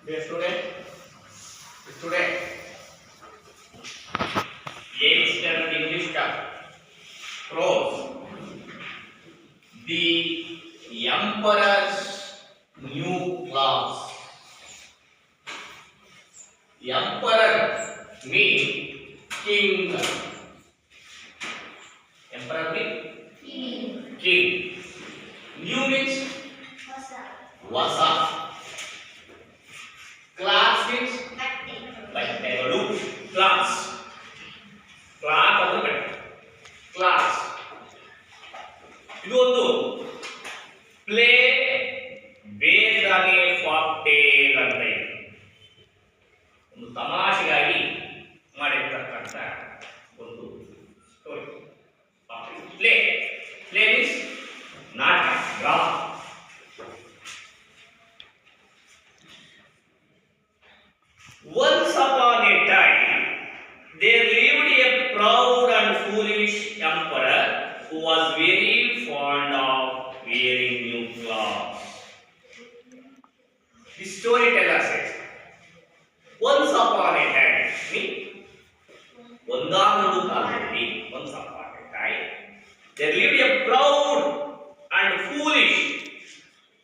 Dear student, 8th standard English prose. The Emperor's New Class. Emperor means king. Emperor means king. New means Vasa. Class means ಬಟ್ಟೆಗಳು. Class. Class ಅಂದ್ರೆ ಬಟ್ಟೆ. Class. ಇದು ಒಂದು play based on A ಫಾಕ್ಟೇಲ್ ಅಂತ ಇದೆ. ಒಂದು ತಮಾಷೆಗಾಗಿ ಮಾಡಿರ್ತಕ್ಕಂಥ ಒಂದು ಸ್ಟೋರಿ. ಪ್ಲೇ ಪ್ಲೇ ಮೀನ್ಸ್ ನಾಟಕ, drama. Once upon a time, there lived a proud and foolish emperor who was very fond of wearing new clothes. The storyteller says, once upon a time, ಒಂದಾನೊಂದು ಕಾಲದಲ್ಲಿ, once upon a time, there lived a proud and foolish.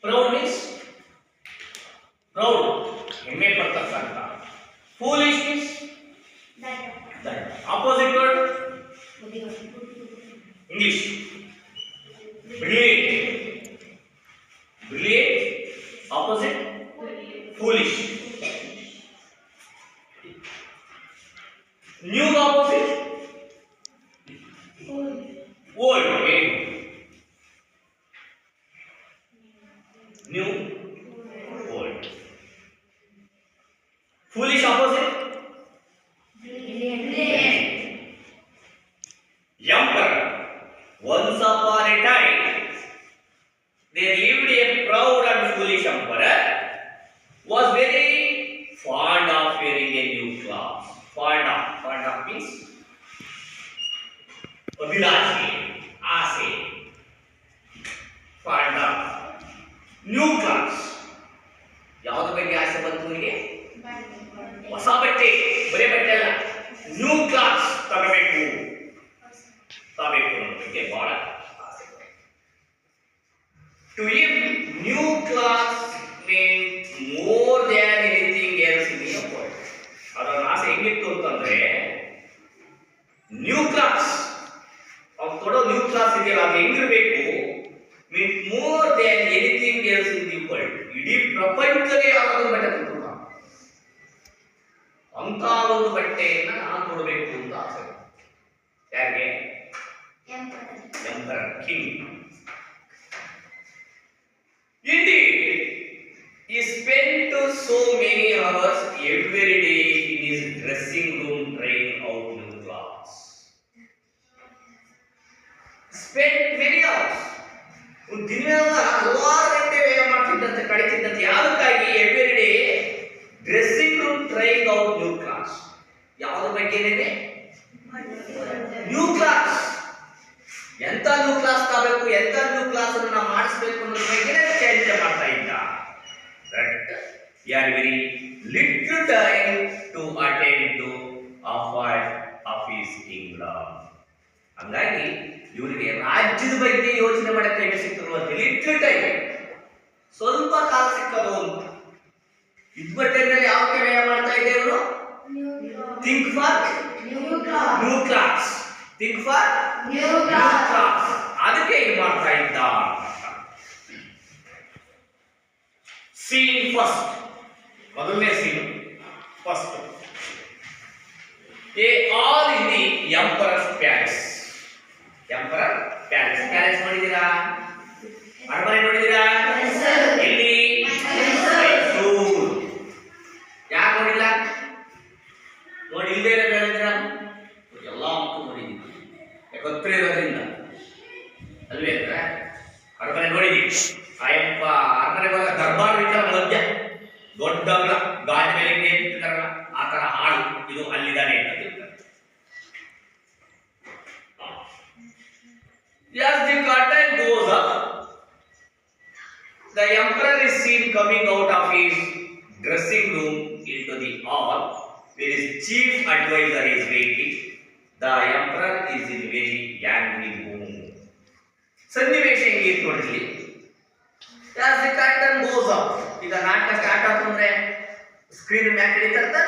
Proud means proud, ಹೆಮ್ಮೆ ಪಡ್ತಕ್ಕಂಥ. Foolish means that. Opposite word English. Brilliant. Brilliant. Opposite foolish. New opposite old. Very good. New old. Foolish opposite Emperor. Once upon a time, there lived a proud and foolish emperor was very fond of wearing a new cloth. Fond of means abhilashi, aase. Fond of new clothes. ಯಾವುದು ಬಗ್ಗೆ ಆಸೆ ಬಂತು ನಿಮಗೆ? ಹೊಸ ಬಟ್ಟೆ, ಬರೇ ಬಟ್ಟೆ ಅಲ್ಲ, ನ್ಯೂ ಕ್ಲಾಸ್ ತರಬೇಕು ಅನ್ನೋದಕ್ಕೆ ಬಹಳ ಆಸೆ. To him new clothes means more than anything else in the world. ಅದರ ಆಸೆ ಹೆಂಗಿತ್ತು ಅಂತಂದ್ರೆ, ನ್ಯೂ ಕ್ಲಾಸ್, ಅವ್ನು ಕೊಡೋ ನ್ಯೂ ಕ್ಲಾಸ್ ಇದೆಯಲ್ಲ, ಅದು ಹೆಂಗಿರ್ಬೇಕು means more than anything else in the world. ಇಡೀ ಪ್ರಪಂಚವೇ ಯಾವ್ದಾದ್ರು ಬಟ್ಟೆ ಕೊಡ್ತಾರೆ, ಅಂತ ಒಂದು ಬಟ್ಟೆಯನ್ನ ನಾನು ಕೊಡಬೇಕು ಅಂತ ಆಸೆ. ಯಾಕೆ? Emperor, king. Indeed, he spent so many hours every day in his dressing room trying out new clothes. Spent many hours. ಒಂದು ದಿನವೆಲ್ಲ ಹಲವಾರು ಗಂಟೆ ವ್ಯಯ ಮಾಡ್ತಿದ್ದಂತೆ, ಕಳೀತಿದ್ದಂತೆ. ಯಾವುದಕ್ಕಾಗಿ? Every day dressing room trying out new clothes. ಯಾವುದ್ರ ಬಗ್ಗೆನೇ? New clothes. ಎಂತ ನ್ಯೂ ಕ್ಲಾಸ್ ತಗೋಬೇಕು, ಎಂತ ನ್ಯೂ ಕ್ಲಾಸ್ ಅನ್ನು ನಾವು ಮಾಡಿಸ್ಬೇಕು ಅನ್ನೋದ್ರ ಬಗ್ಗೆ ಚರ್ಚೆ ಮಾಡ್ತಾ ಇದ್ದ. But he had very little time to attend to affairs of his kingdom. ಹಂಗಾಗಿ ಇವರಿಗೆ ರಾಜ್ಯದ ಬಗ್ಗೆ ಯೋಚನೆ ಮಾಡಕ್ಕೆ ಟೈಮ್ ಸಿಕ್ಕಿರುವ ಲಿಟಲ್ ಟೈಮ್, ಸ್ವಲ್ಪ ಕಾಲ ಸಿಕ್ಕದು ಅಂತ. ಇದ್ಬಟ್ಟೆನಲ್ಲಿ ಯಾವ ವ್ಯಯ ಮಾಡ್ತಾ ಇದೆ ಇವರು? Think for new clothes. Think for new clothes. ಅದಕ್ಕೆ ಇದು ಮಾಡ್ತಾ ಇದ್ದ. ಸೀನ್ ಫಸ್ಟ್, ಮೊದಲನೇ scene first. A hall in the emperor's palace. Emperor palace. Palace ನೋಡಿದ್ದೀರಾ? ಅರಮನೆ ನೋಡಿದ್ದೀರಾ? ಎಲ್ಲಿ? ಮೈಸೂರು. ಯಾಕೆ ನೋಡಿಲ್ಲ? ನೋಡಿ ಇಲ್ಲದೆ ಇರೋದ್ರಿಂದ ಎಲ್ಲ ಮಕ್ಕಳು ನೋಡಿದ್ದೀವಿ, ಯಾಕೆ ಇರೋದ್ರಿಂದ ಅಲ್ವೇ? ಅರಮನೆ ನೋಡಿದ್ದೀವಿ. ಆಯಪ್ಪ ಅರಮನೆ ಬಂದ ದರ್ಬಾರ್ ಇರ್ತಾರ ಮಧ್ಯ, ದೊಡ್ಡ ಗಾಡಿ ಮೇಲೆ ನಿಂತಿರ್ತಾರಲ್ಲ, ಆ ತರ ಹಾಡು ಇದು ಅಲ್ಲಿದ್ದಾನೆ ಅಂತ ತಿಳ್ತಾರೆ. As the curtain goes up, the emperor is seen coming out of his dressing where his chief advisor is waiting, the emperor is in very angry mood. ಸನ್ನಿವೇಶ ಹೆಂಗಿತ್ತು ನೋಡ್ರಿ. as the curtain goes up, ಈಗ ನಾಟಕ start ಆಯ್ತು ಅಂದ್ರೆ screen ಮ್ಯಾಕ್ ಹಿಡಿತಾ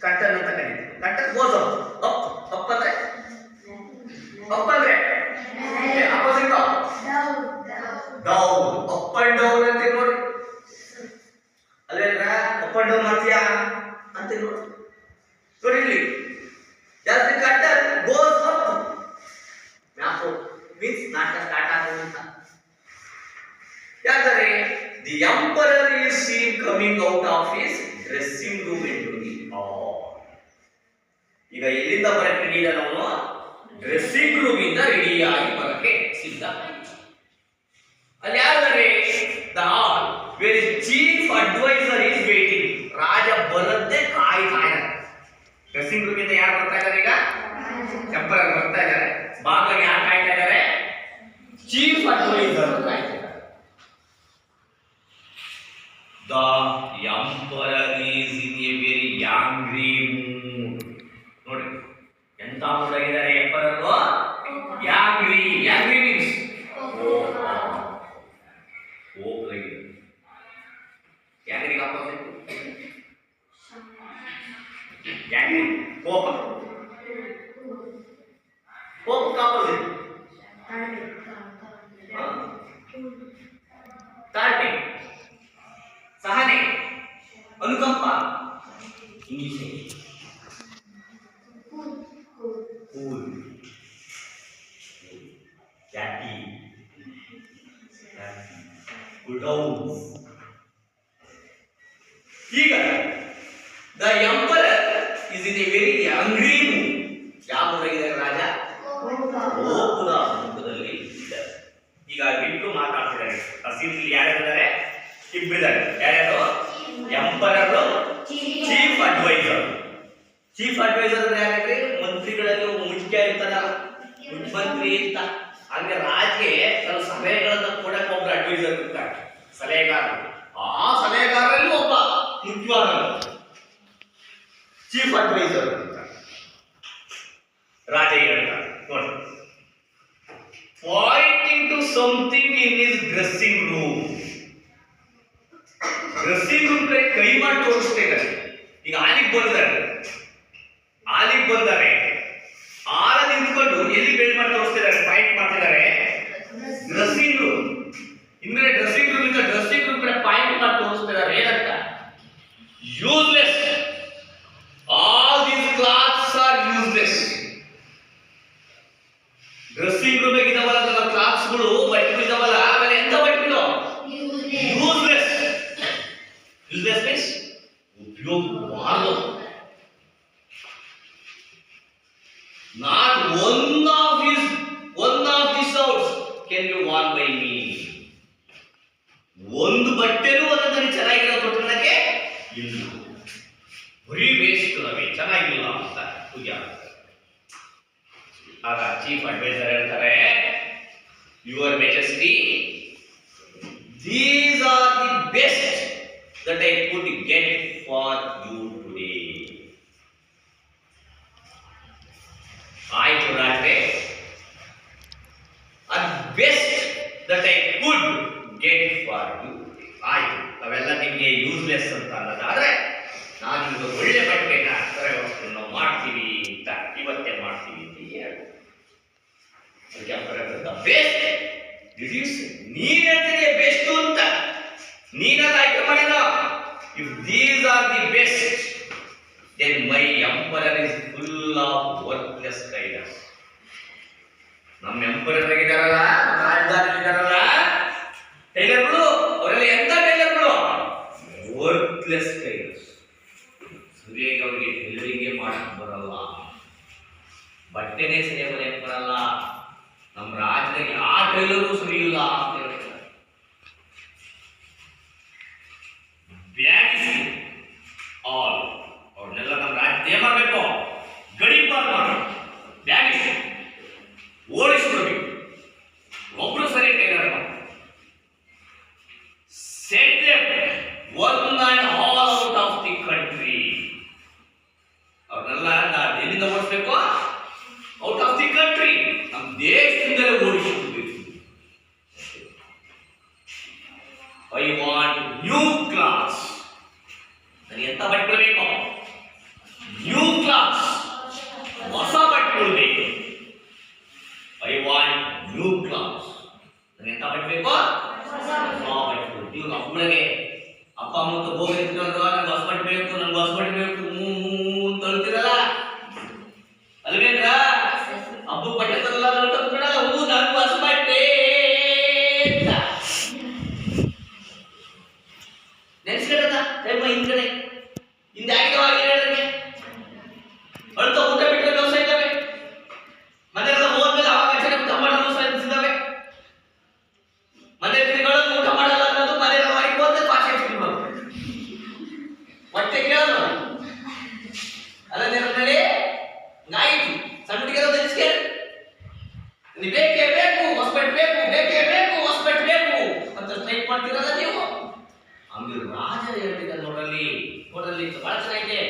curtain ಅಂತ ಕರೀತೀವಿ. ಕರ್ಟನ್ ಗೋಸ್ ಅಪ್ ಅಪ್ ಅಂದ್ರೆ opposite down, up and down ಅಂತ ನೋಡಿ. ಅಲ್ಲೇನ ಅಪ್ ಅಂಡ್ ಡೌನ್ ಮಾಡ್ತೀಯಾ ಅಂತ ನೋಡಿ. ನೋಡಿ ಇಲ್ಲಿ as the curtain goes up, map means ನಾಟಕ ಸ್ಟಾರ್ಟ್ ಆಗೋದು ಅಂತ. ಯಾಕಂದ್ರೆ the emperor is seen coming out of his dressing room into the hall. ಈಗ ಎಲ್ಲಿಂದ ಬರಕ್ಕೆ ರೆಡಿ ಇದ್ದಾನೆ ಅವನು? ಡ್ರೆಸ್ಸಿಂಗ್ ರೂಮ್ ಇಂದ ರೆಡಿಯಾಗಿ ಬರಕ್ಕೆ ಸಿದ್ಧ. ಅಲ್ಲಿ ಯಾರಂದ್ರೆ the hall where is chief adviser is waiting. ರಾಜ ಬರದ್ದೇ ಕಾಯ್ತಾ ಇದ್ದಾರೆ. ಡ್ರೆಸ್ಸಿಂಗ್ ರೂಮ್ ಇಂದ ಯಾರು ಬರ್ತಾ ಇದ್ದಾರೆ? ಈಗ ಎಂಪರರ್ ಬರ್ತಾ ಇದ್ದಾರೆ. ಬಾಗಿಲಿಗೆ ಯಾರು ಕಾಯ್ತಾ ಇದ್ದಾರೆ? ಚೀಫ್ ಅಡ್ವೈಸರ್ ಕಾಯ್ತಾ ಇದ್ದಾರೆ. The emperor is in a very angry mood. ನೋಡಿ ಎಂತ ಮೂಡ್ ಆಗಿದ್ದಾರೆ ಎಂಪರರ್? angry. angry means ಕೋಪದಾಗಿದೆ. angry ಆಪೋಸಿಟ್ angry ಕೋಪ. ಕೋಪ ಆಪೋಸಿಟ್ ತಾಳ್ಮೆ, ಸಹನೆ, ಅನುಕಂಪ. ಇಂಗ್ಲಿಷ್ ಕೂಲ್, ಕ್ಯಾಟಿ, ಕೂಲ್ ಡೌನ್. ಈಗ the emperor is in a very angry mood. ಯಾವ ಮೂಡಾಗಿದ್ದಾರೆ ರಾಜ? ಕೋಪದ ಮುಖದಲ್ಲಿ ಇದ್ದಾರೆ. ಈಗ ಬಿಟ್ಟು ಮಾತಾಡ್ತಿದ್ದಾರೆ. ಅಸೀಮ್ಲಿ ಯಾರಿದ್ದಾರೆ? ಇಬ್ಬರಿದ್ದಾರೆ. ಯಾರ್ಯಾರು? Emperor, chief adviser. Chief adviser ಅಂದ್ರೆ ಯಾರಂದ್ರೆ ಮಂತ್ರಿಗಳಲ್ಲಿ ಮುಖ್ಯ ಇರ್ತಾರಲ್ಲ, ಮುಖ್ಯಮಂತ್ರಿ ಅಂತ. ಅಂದ್ರೆ ರಾಜ್ಗೆ ಕೆಲವು ಸಲಹೆಗಳನ್ನ ಕೊಡಕ್ಕೆ ಒಬ್ಬರು ಅಡ್ವೈಸರ್ ಇರ್ತಾರೆ, ಸಲಹೆಗಾರ. ಆ ಸಲಹೆಗಾರರಲ್ಲಿ ಒಬ್ಬ ಮುಖ್ಯವಾದ ಚೀಫ್ ಅಡ್ವೈಸರ್ ಇರ್ತಾರೆ. ರಾಜ ಹೇಳ್ತಾರೆ ನೋಡಿ, pointing to something in his dressing room. Dressing room ಕೈ ಮಾಡಿ ತೋರಿಸ್ತಾ ಇದ್ದಾರೆ. ಈಗ ಆಲಿಗೆ ಬಂದರೆ ಆಲ ನಿಂತ್ಕೊಂಡು ಎಲ್ಲಿ ಬೆಲ್ಟ್ ಮಾಡಿ ತೋರಿಸ್ತಿದ್ದಾರೆ? ಪಾಯಿಂಟ್ ಮಾಡ್ತಿದ್ದಾರೆ ಡ್ರೆಸ್ಸಿಂಗ್ ರೂಮ್. ಹಿಂದ್ಗಡೆ ಡ್ರೆಸ್ಸಿಂಗ್ ರೂಮ್ ಇಂದ ಡ್ರೆಸ್ಸಿಂಗ್ ರೂಮ್ ಕಡೆ ಪಾಯಿಂಟ್ ಮಾಡಿ ತೋರಿಸ್ತಿದ್ದಾರೆ. ಏನಂತ? Useless. All these clothes are useless. Dressing room ಇದಾವಲ್ಲ ನಮ್ಮ ಕ್ಲಾತ್ಸ್ಗಳು, ಬಟ್ಟೆಗಳು ಇದಾವಲ್ಲ, ಆಮೇಲೆ ಎಂತ ಬಟ್ಟೆಗಳು? ಯೂಸ್ಲೆಸ್. ಯೂಸ್ಲೆಸ್ ಮೀನ್ಸ್ ಉಪಯೋಗವಾಗದು. Not one of these outfits can be worn by me. ಒಂದು ಬಟ್ಟೆನೂ ಒಂದೊಂದರಲ್ಲಿ ಚೆನ್ನಾಗಿರೋ ತೊಟ್ಟಣಕ್ಕೆ ಇಲ್ಲ. ಬರೀ ವೇಸ್ಟ್ ನಮಗೆ ಚೆನ್ನಾಗಿಲ್ಲ ಅಂತ ಪೂಜೆ ಆಗ್ತದೆ. ಆಗ ಚೀಫ್ ಅಡ್ವೈಸರ್ ಹೇಳ್ತಾರೆ, your majesty, these are the best that I could get for you today. ಆಯ್ತು ರಾಜರೇ, ಅದು best that I could get for you. ಆಯ್ತು, ಅವೆಲ್ಲ ನಿಮಗೆ ಯೂಸ್ಲೆಸ್ ಅಂತ ಅನ್ನೋದಾದ್ರೆ ನಾನು ನಿಮಗೆ ಒಳ್ಳೆ ಬಟ್ಟೆನ ವಸ್ತು ನಾವು ಮಾಡ್ತೀವಿ ಅಂತ, ಇವತ್ತೇ ಮಾಡ್ತೀವಿ ಅಂತ ಹೇಳಿ ಬೆಸ್ಟ್. ನೀನ್ ಹೇಳ್ತಿದೀಯ ಬೆಸ್ಟ್ ಅಂತ, ನೀನಲ್ಲ ಆಯ್ಕೆ ಮಾಡಿದ. If these are the best, then my emperor is full of worthless tailors. ನಮ್ಮ ಎಂಪರರ್ ಆಗಿದಾರಲ್ಲ, ನಮ್ಮ ರಾಜಧಾನಿದಾರಲ್ಲ ಟೈಲರ್ಗಳು, ಅವರಲ್ಲಿ ಎಂತ ಟೈಲರ್ಗಳು? Worthless tailors. ಸರಿಯಾಗಿ ಅವರಿಗೆ ಟೈಲರಿಂಗೇ ಮಾಡಕ್ ಬರಲ್ಲ, ಬಟ್ಟೆನೇ ಸರಿಯಾಗಿ ಹೊಲಿಯಕ್ ಬರಲ್ಲ. ನಮ್ಮ ರಾಜ್ಯದಲ್ಲಿ ಆ ಟೈಲರು ಸರಿ ಇಲ್ಲ ಅಂತ ಹೇಳ್ತಾರೆ. ಬ್ಯಾಡಿಸಿ ಆಲ್ ಅವ್ರನ್ನೆಲ್ಲ ನಮ್ಮ ರಾಜ್ಯ ಏನ್ ಮಾಡಬೇಕು? ಗಡಿಪಾರು ಮಾಡಿ ಬ್ಯಾಡಿಸಿ ಓಡಿಸ್ಬಿಡ್ಬೇಕು. ಒಬ್ರು ಸರಿ tailor send them one and all out of the country. ನನಗೆ ಎಂತ ಬಟ್ಟೆಗಳು ಬೇಕು? ನ್ಯೂ ಕ್ಲಾಸ್, ಹೊಸ ಬಟ್ಟೆಗಳು ಬೇಕು. I want new class. ನನಗೆ ಎಂತ ಬಟ್ಟೆ ಬೇಕು? ಹೊಸ ಬಟ್ಟೆಗಳು. ನೀವು ಹಬ್ಬಗಳಿಗೆ ಅಪ್ಪ ಅಮ್ಮ ಹೋಗಿರ್ತೀರಲ್ವ, ನಂಗೆ ಹೊಸ ಬಟ್ಟೆ ಬೇಕು, ನಂಗೆ ಹೊಸ ಬಟ್ಟೆ ಬೇಕು ಅಂತ ಹೇಳ್ತೀರಲ್ಲ, ಅಲ್ವೇನ್ರ? ಹಬ್ಬ ಬಟ್ಟೆ ತರಲ್ಲ ಬಿಡಲ್ಲ, ಹೂ ನಂಗೆ ಹೊಸ ಬಟ್ಟೆ ನೆನ್ಸ್ಕೊಂಡ ಟೈಮ್ ಹಿಂದ್ಗಡೆ ಹಿಂದೆ ಆಗಿದವಾಗಿ ಹೇಳಿದ್ರೆ ಅಳ್ತಾ ಊಟ ಬಿಟ್ಟರೆ ದೋಸೆ ಇದ್ದಾವೆ, ಮನೆಯಲ್ಲ ಹೋದ್ಮೇಲೆ ಅವಾಗ ಅಚ್ಚರಿ ಊಟ ಮಾಡೋ ದೋಸೆ ಇದ್ದಾವೆ. ಮನೆ ತಿರುಗಳು ಊಟ ಮಾಡಲ್ಲ ಅನ್ನೋದು ಮನೆಯಲ್ಲ ಹೊರಗೆ ಹೋದ್ರೆ ಭಾಷೆ ತಿಳ್ಬೋದು, ಹೊಟ್ಟೆ ಕೇಳೋದು ಅಲ್ಲ ನೆನಪಲ್ಲಿ ನಾಯಿತು ಸಣ್ಣ ಹುಡುಗಿರೋ ನೆನೆಸ್ಕೆ ನೀವು ಬೇಕೇ ಬೇಕು, ಹೊಸಬೆಟ್ ಬೇಕು, ಬೇಕೇ ಬೇಕು, ಹೊಸಬೆಟ್ ಬೇಕು ಅಂತ ಸ್ಟ್ರೈಕ್ ಮಾಡ್ತೀರಲ್ಲ ನೀವು. ಹಂಗೆ ರಾಜ ಹೇಳ್ತಿದ್ದ ನೋಡ್ರಲ್ಲಿ ಬಹಳ ಚೆನ್ನಾಗಿದೆ.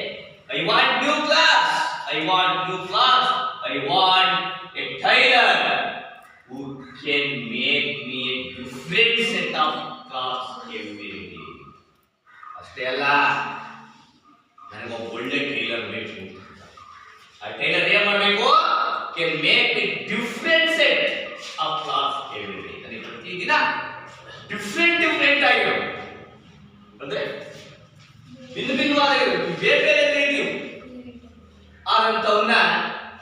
I want new class, I want new class, I want A tailor who can make me A different set of class every day. ಅಷ್ಟೇ ಅಲ್ಲ, ನನಗೊಬ್ಬ ಒಳ್ಳೆ ಟೈಲರ್ ಬೇಕು. ಆ ಟೈಲರ್ ಏನ್ ಮಾಡಬೇಕು? Can make A different set of class every day. ನನಗೆ ಪ್ರತಿದಿನ different ಆಗಿರೋ ಅಂದ್ರೆ ಭಿನ್ನವಾದ ಬೇರೆ ಬೇರೆ ರೀತಿಯು ಆದಂಥವನ್ನ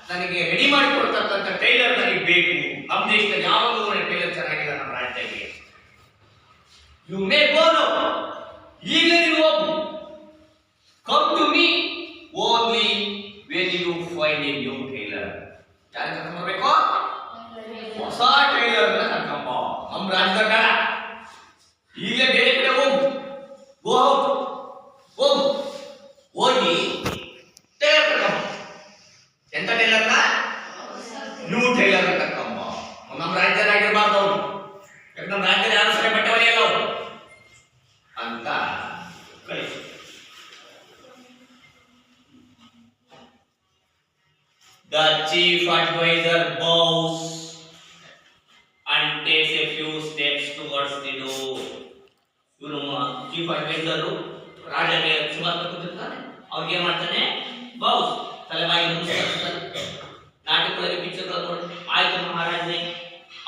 ನನಗೆ ರೆಡಿ ಮಾಡಿಕೊಡ್ತಕ್ಕಂಥ ಟೈಲರ್ ನನಗೆ ಬೇಕು. ನಮ್ಮ ದೇಶದಲ್ಲಿ ಯಾವಾಗಲೂ ಟೈಲರ್ ಚೆನ್ನಾಗಿಲ್ಲ ನಮ್ಮ ರಾಜ್ಯದಲ್ಲಿ. ಯು ಮೇ ಗೋ ನೌ, ಈಗಲೇ ನೀವು ಹೋಗು. Come to me only when you find a new tailor. ಯಾರು ಕರ್ಕೊಂಡ್ಬರ್ಬೇಕು? ಹೊಸ ಟೈಲರ್ ಕರ್ಕೊಂಬ. ನಮ್ಮ ರಾಜ್ಯದಾಗ ಈಗಲೇ ಬೇರೆ ಕಡೆ ಹೋಗು, ಗೋ ಔಟ್, ಹೋಗು, ಹೋಗಿ ಟೈಲರ್ ಕರ್ಕೊಂಬ. ಎಂತ ಟೈಲರ್ನ? ನ್ಯೂ ಟೈಲರ್ ಕರ್ಕೊಂಬ. ನಮ್ಮ ರಾಜ್ಯದಾಗಿರ್ಬಾರ್ದು ಅವರು, ಯಾಕಂದ್ರೆ ನಮ್ಮ ರಾಜ್ಯದ ಯಾರು ಸರಿ ಬಟ್ಟೆ ಹೊಲಿಯಲ್ಲ ಅವರು ಅಂತ ಕಳಿಸಿ. The chief advisor bows and takes a few steps towards the door. ಇವನು ಚೀಫ್ ಅಡ್ವೈಸರ್ ರಾಜಗೆ ಸುಮಾರು ಕೂತಿರ್ತಾನೆ. ಅವ್ರಿಗೆ ಏನ್ ಮಾಡ್ತಾನೆ? ಬೌಸ್ ತಲೆಬಾಗಿ ಮುಗಿಸ್ತಾನೆ. ನಾಟಕಗಳಲ್ಲಿ ಪಿಕ್ಚರ್ ನೋಡಿ, ಆಯ್ತು ಮಹಾರಾಜನೇ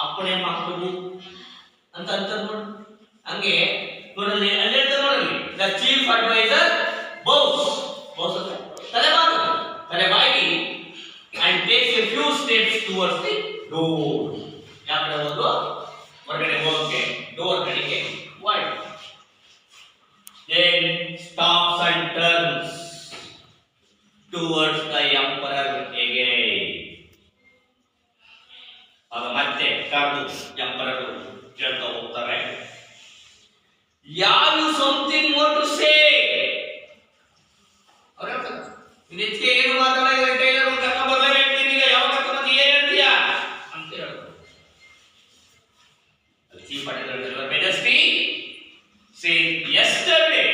ಅಪ್ಪಣೆ ಮಾಡ್ಬೋದು ಅಂತ ಅಂತಾರೆ ನೋಡಿ. ಹಂಗೆ ನೋಡಲ್ಲಿ ಅಲ್ಲಿ ಹೇಳ್ತಾರೆ ನೋಡಲ್ಲಿ, ದ ಚೀಫ್ ಅಡ್ವೈಸರ್ ಬೌಸ್ ಅಂದ್ರೆ ತಲೆಬಾಗಿ and takes a few steps towards the door. ಯಾಕಡೆ ಹೋದ್ರು? ಹೊರಗಡೆ ಹೋಗಕ್ಕೆ ಡೋರ್ ಕಡೆಗೆ wide. Then stops and turns towards the emperor again. ಆಗ ಮತ್ತೆ ಕರೆದು ಎಂಪರರ್ ಕೇಳ್ತಾ ಹೋಗ್ತಾರೆ, ಯಾವ something more to say. ಅವ್ರು ಹೇಳ್ತಾರೆ, ನಿನಗೆ ಏನು ಮಾತಾಡಲ್ಲ, ಟೈಲರ್ ಕರ್ಕೊಂಡು ಬರ್ಲೇಬೇಕು, ನೀನೀಗ ಯಾವ ಕರ್ಕೊಂಡು ಏನು ಹೇಳ್ತೀಯಾ ಅಂತ ಹೇಳ್ತಾರೆ. Chief adviser majesty said, yesterday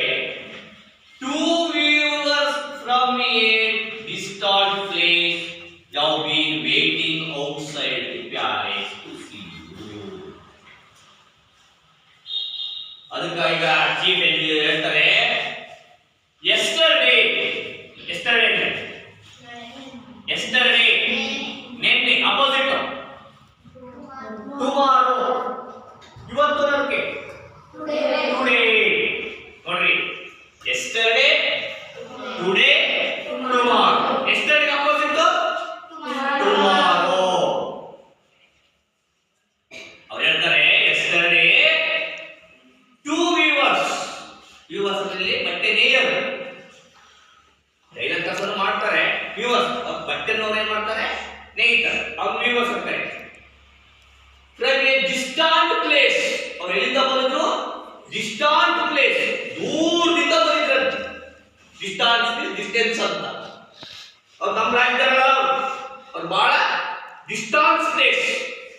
2 viewers from a distant place have been waiting outside the palace to see you. ಅದಕ್ಕೆ ಈಗ ಚೀಫ್ ಹೇಳ್ತಾರೆ, yesterday ನಿನ್ನೆ ಅಪೋಸಿಟ್ ಟುಮಾರೋ ಇವತ್ತು ನನಗೆ ಟುಡೇ ನೋಡ್ರಿ, yesterday today tomorrow. yesterday opposite tomorrow. ಅವ್ರು ಹೇಳ್ತಾರೆ yesterday 2 viewers ಅಲ್ಲಿ ಬಟ್ಟೆ ನೇಯರು ಟೈಲರ್ ಕೆಲಸ ಮಾಡ್ತಾರೆ. ವ್ಯೂವರ್ಸ್ ಬಟ್ಟೆನವ್ರು ಏನ್ ಮಾಡ್ತಾರೆ? ನೇಯ್ತಾರೆ. ಅವ್ರು ವ್ಯೂವರ್ಸ್ ಅಂತಾರೆ. ಫ್ರಮ್ ಎ ಡಿಸ್ಟಾಂಟ್ ಪ್ಲೇಸ್, ಅವ್ರು ಎಲ್ಲಿಂದ ಬಂದ್ರು? ಡಿಸ್ಟಾಂಟ್ ಪ್ಲೇಸ್, ದೂರದಿಂದ ಬಂದಿದ್ರಂತೆ. ಡಿಸ್ಟೆನ್ಸ್ ಅಂತ ಅವ್ರು ನಮ್ಮ ರಾಜ್ಯದಲ್ಲ, ಅವ್ರು ಬಹಳ ಡಿಸ್ಟಾನ್ಸ್ ಪ್ಲೇಸ್,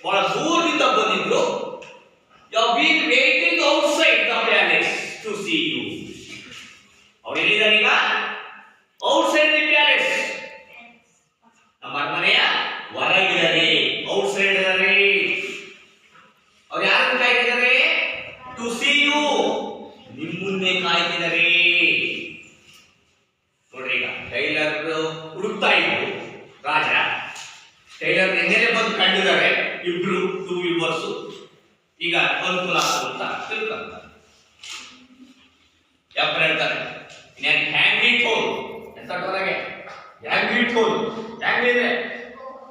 ಬಹಳ ದೂರದಿಂದ ಬಂದಿದ್ರು. You have been waiting outside the palace to see you. ಅವ್ರು ಎಲ್ಲಿದ್ದಾರೆ ಈಗ? ಔಟ್ಸೈಡ್ ದಿ ಪ್ಯಾಲೇಸ್, ನಮ್ಮ ಅರಮನೆಯ ಹೊರಗಿದ್ದಾರೆ, ಔಟ್ಸೈಡ್ ಇದ್ದಾರೆ. ಅವ್ರು ಯಾರನ್ನು ಕಾಯ್ತಿದ್ದಾರೆ? ಟು ಸಿ ಯು, ನಿಮ್ಮನ್ನೇ ಕಾಯ್ತಿದ್ದಾರೆ. ಕಂಡಿದ್ದಾರೆ ಇಬ್ರು ಟೂ ವಿವರ್ಸು. ಈಗ ಅನುಕೂಲ ಅಂತ ತಿಳ್ಕೊಂತಾರೆ. ಯಾವ ಹೇಳ್ತಾರೆ ಹ್ಯಾಂಗ್ ಇಟ್ ಹೋಲ್ ಎಂತ ಹೊರಗೆ ಹ್ಯಾಂಗ್ ಇಟ್ ಹೋಲ್ ಹೆಂಗಿದೆ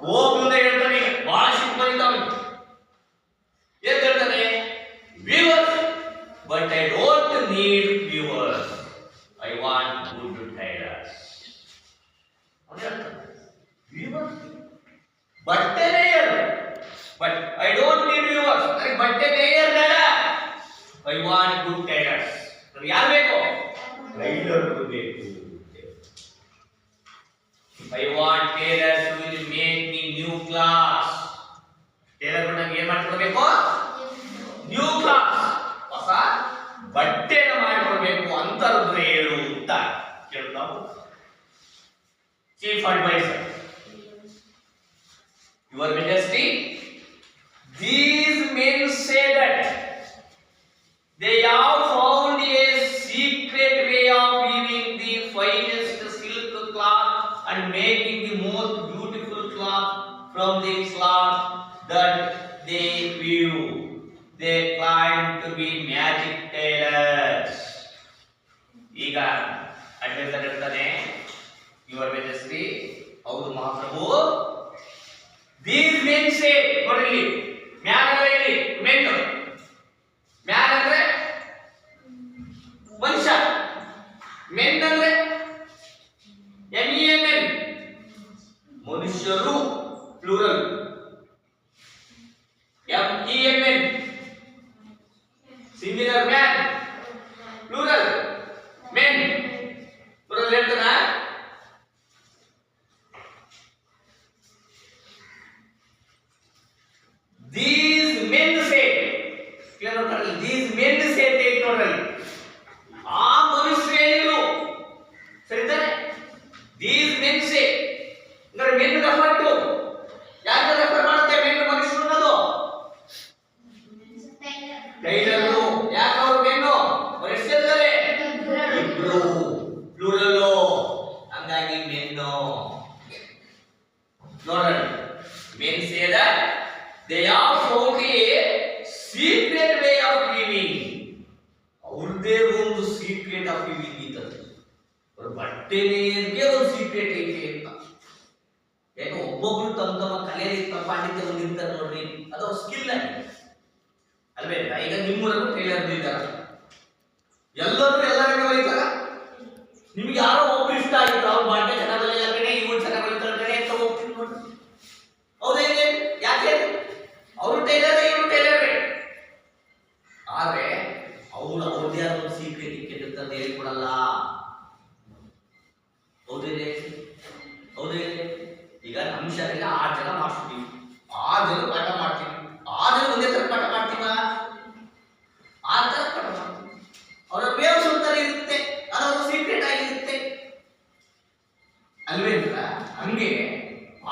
ಹೋಗುವುದೇ ಹೇಳ್ತಾನೆ. ಬಹಳ ಸಿಂಪಲ್ ಇದ್ದಾವೆ. ಏನ್ ಹೇಳ್ತಾನೆ? Weavers but I don't need weavers, I want good tailors. Weavers ಬಟ್ಟೆ ನೇಯರ್ but I don't need weavers, ನನಗೆ ಬಟ್ಟೆ ನೇಯರ್ ಬೇಡ, ಐ ವಾಂಟ್ ಗುಡ್ ಟೈಲರ್ಸ್. ಯಾರು ಬೇಕು? ಟೈಲರ್ ಬೇಕು. I want tailors who will make me new class. Tailor ನನಗೆ ಏನು ಮಾಡ್ಕೊಡ್ಬೇಕು? ನ್ಯೂ ಕ್ಲಾಸ್, ಹೊಸ ಬಟ್ಟೆನ ಮಾಡಿಕೊಡ್ಬೇಕು ಅಂತರದ್ರೆ ಹೇಳು ಅಂತ ಕೇಳ್ತಾ chief adviser. Your majesty, these men say that they have found a secret way of weaving the finest silk cloth and making the most beautiful cloth from the cloth that they weave. They claim to be magic tailors. ಈಗ adviser ಹೇಳ್ತಾನೆ, your majesty, ಹೌದು ಮಹಾಪ್ರಭು, these men say, ನೋಡ್ರಿ man ಅಂದ್ರೆ ಇಲ್ಲಿ men, man ಅಂದ್ರೆ ಮನುಷ್ಯ, men ಅಂದ್ರೆ MEN ಮನುಷ್ಯರು plural, MEN singular man, plural men. Plural ಹೇಳ್ತಾನ? These men say, these men say ನೋಡ್ರಿ, ಆ ಮನುಷ್ಯರು ಸರಿತಾನೆ. These men say, ಅಂದ್ರೆ ಮೆನ್ ರೆಫರ್ ಟು ಯಾಕೆ ರೆಫರ್ ಮಾಡುತ್ತೆ? ಮೆನ್ ಮನುಷ್ಯರು ಅನ್ನೋದು ಟೈಲರು. ಯಾಕೆ ಅವರು ಮೆನ್ನು ಮನುಷ್ಯರಿದ್ದಾರೆ? ಇಬ್ರು ಪ್ಲೂರಲ್, ಹಂಗಾಗಿ ಮೆನ್ನು. ನೋಡ್ರಿ, men say that they are found a secret way of living. ಅವ್ರದೇ ಒಂದು ಸೀಕ್ರೆಟ್ ಆಫ್ ಲಿವಿಂಗ್ ಇರ್ತದೆ. ಅವ್ರ ಬಟ್ಟೆಗೆ ಒಂದು ಸೀಕ್ರೆಟ್ ಐತೆ ಅಂತ. ಯಾಕೆ ಒಬ್ಬೊಬ್ರು ತಮ್ಮ ತಮ್ಮ ಕಲೆಯಲ್ಲಿ ತಮ್ಮ ಪಾಂಡಿತ್ಯ ಹೊಂದಿರ್ತಾರೆ ನೋಡ್ರಿ, ಅದು ಅವ್ರ ಸ್ಕಿಲ್ ಆಗಿದೆ ಅಲ್ವೇ? ಈಗ ನಿಮ್ಮೂರಲ್ಲೂ ಟೈಲರ್ ಇದ್ದಾರೆ, ಎಲ್ಲರೂ ಎಲ್ಲರಿಗೂ ಹೊಲಿತಾರ. ನಿಮ್ಗೆ ಯಾರೋ ಒಬ್ರು ಇಷ್ಟ ಆಗಿತ್ತು, ಅವ್ರ ಬಟ್ಟೆ ಚೆನ್ನಾಗಿ ಹೊಲಿಯಲ್ಲ ಕಡೆ, ಇವ್ರು ಚೆನ್ನಾಗಿ ಹೊಲಿತಾರೆ ಕಡೆ ಅಂತ ಹೋಗ್ತೀನಿ ನೋಡ್ರಿ. ಹೌದಾ? ಇದೆ ಯಾಕೆ? ಅವರು ಟೈಲರ್, ಇವರು ಟೈಲರ್. ಆದ್ರೆ ಅವ್ರು ಅವ್ರದೇ ಆದ ಒಂದು ಸೀಕ್ರೆಟ್ ಇಟ್ಟಿರ್ತಾರೆ, ಹೇಳ್ಕೊಡಲ್ಲ. ಹೌದಿದೆ? ಹೌದೇ? ಈಗ ನಮ್ಮ ಶಾಲೆಯಲ್ಲಿ 6 ಜನ ಮಾಡ್ತೀವಿ, 6 ಜನ ಪಾಠ ಮಾಡ್ತೀವಿ, 6 ಜನ ಒಂದೇ ತರ ಪಾಠ ಮಾಡ್ತೀವ? 6 ತರ ಪಾಠ ಮಾಡ್ತೀವಿ. ಅವರ ವೇವ್ಸ್ ಒಂಥರ ಇರುತ್ತೆ, ಅದೊಂದು ಸೀಕ್ರೆಟ್ ಆಗಿರುತ್ತೆ ಅಲ್ವೇ? ಹಂಗೆ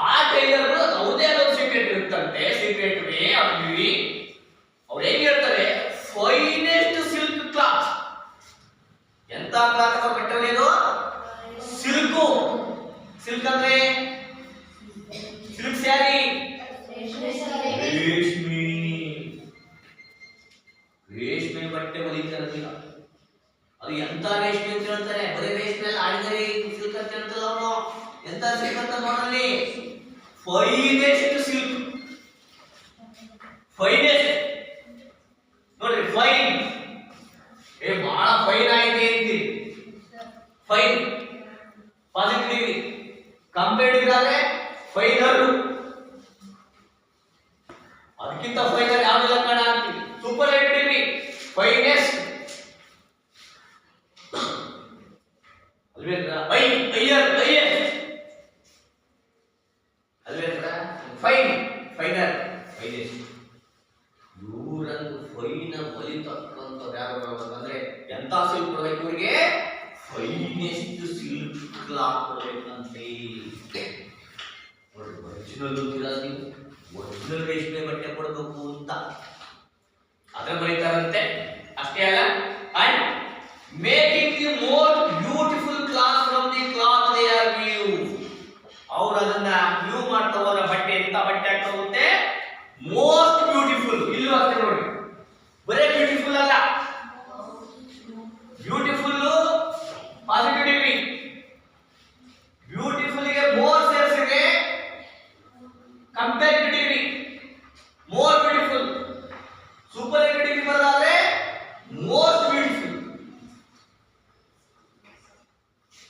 ಆ ಟೈಲರ್ಗಳು ಅವ್ರದೇ ಆದ ಒಂದು ಸೀಕ್ರೆಟ್ ಇರುತ್ತಂತೆ, ಸೀಕ್ರೆಟ್ ವೇ ಆಫ್ ಲಿವಿಂಗ್. ಅವ್ರು ಹೆಂಗ್ ಹೇಳ್ತಾರೆ? Finest silk cloth. ಎಂತ ಕ್ಲಾತ್ ಅವ್ರ ಬಟ್ಟೆ ಇದು? ಸಿಲ್ಕು. ಸಿಲ್ಕ್ ಅಂದ್ರೆ ಸಿಲ್ಕ್ ಸ್ಯಾರಿ, ರೇಷ್ಮೆ. ರೇಷ್ಮೆ ಬಟ್ಟೆ ಹೊಲಿತಾರಲ್ಲ, ಅದು ಎಂತ ರೇಷ್ಮೆ ಅಂತ ಹೇಳ್ತಾರೆ? ಬರೀ ರೇಷ್ಮೆ ಅಲ್ಲ, ಆಡಿದರೆ ಸಿಲ್ಕ್ ಅಂತ ಹೇಳ್ತಲ್ಲ ಅವನು. ಎಂತ ಸಿಲ್ಕ್ ಅಂತ ನೋಡಲ್ಲಿ? Finest silk. ಫೈನೆಸ್ಟ್ ನೋಡ್ರಿ, ಫೈನ್ ಬಹಳ ಫೈನ್ ಆಗಿದೆ ಅಂತೀರಿ. ಫೈನ್ ಪಾಸಿಟಿವ್ ಡಿಗ್ರಿ, ಕಂಪೇರ್ಡ್ ಆದ್ರೆ ಫೈನರ್. ಅದಕ್ಕಿಂತ ಫೈನರ್ ಯಾವ್ದು ಲಕ್ಷಣ ಅಂತೀವಿ? ಸೂಪರ್ ಲೈಟ್ ಡಿಗ್ರಿ, ಫೈನೆಸ್ಟ್ ಅಲ್ವೇಂದ್ರ? ಹೈಯೆಸ್ಟ್ ಅಲ್ವೇಂದ್ರ? Fine, finer, finest. ಇವರಂದು ಫೈನ ಹೊಲಿತಕ್ಕಂಥವ್ರು ಯಾರು ಅಂದ್ರೆ ಎಂತ ಸಿಲ್ಕ್ ಕೊಡ್ಬೇಕು ಇವರಿಗೆ? ಫೈನೆಸ್ಟ್ ಸಿಲ್ಕ್ ಕ್ಲಾತ್ ಕೊಡ್ಬೇಕಂತೆ. ಒರಿಜಿನಲ್ ಅಂತೀರಾ ನೀವು? ಒರಿಜಿನಲ್ ರೇಷ್ಮೆ ಬಟ್ಟೆ ಕೊಡಬೇಕು ಅಂತ ಅದ್ರ ಬರೀತಾರಂತೆ. ಅಷ್ಟೇ ಅಲ್ಲ, and making the most beautiful cloth from the cloth they are view. ಅವ್ರು ಅದನ್ನ ವ್ಯೂ ಮಾಡ್ತಾ ಹೋದ ಬಟ್ಟೆ ಎಂತ ಬಟ್ಟೆ ಆಗ್ತಾ ಹೋಗುತ್ತೆ?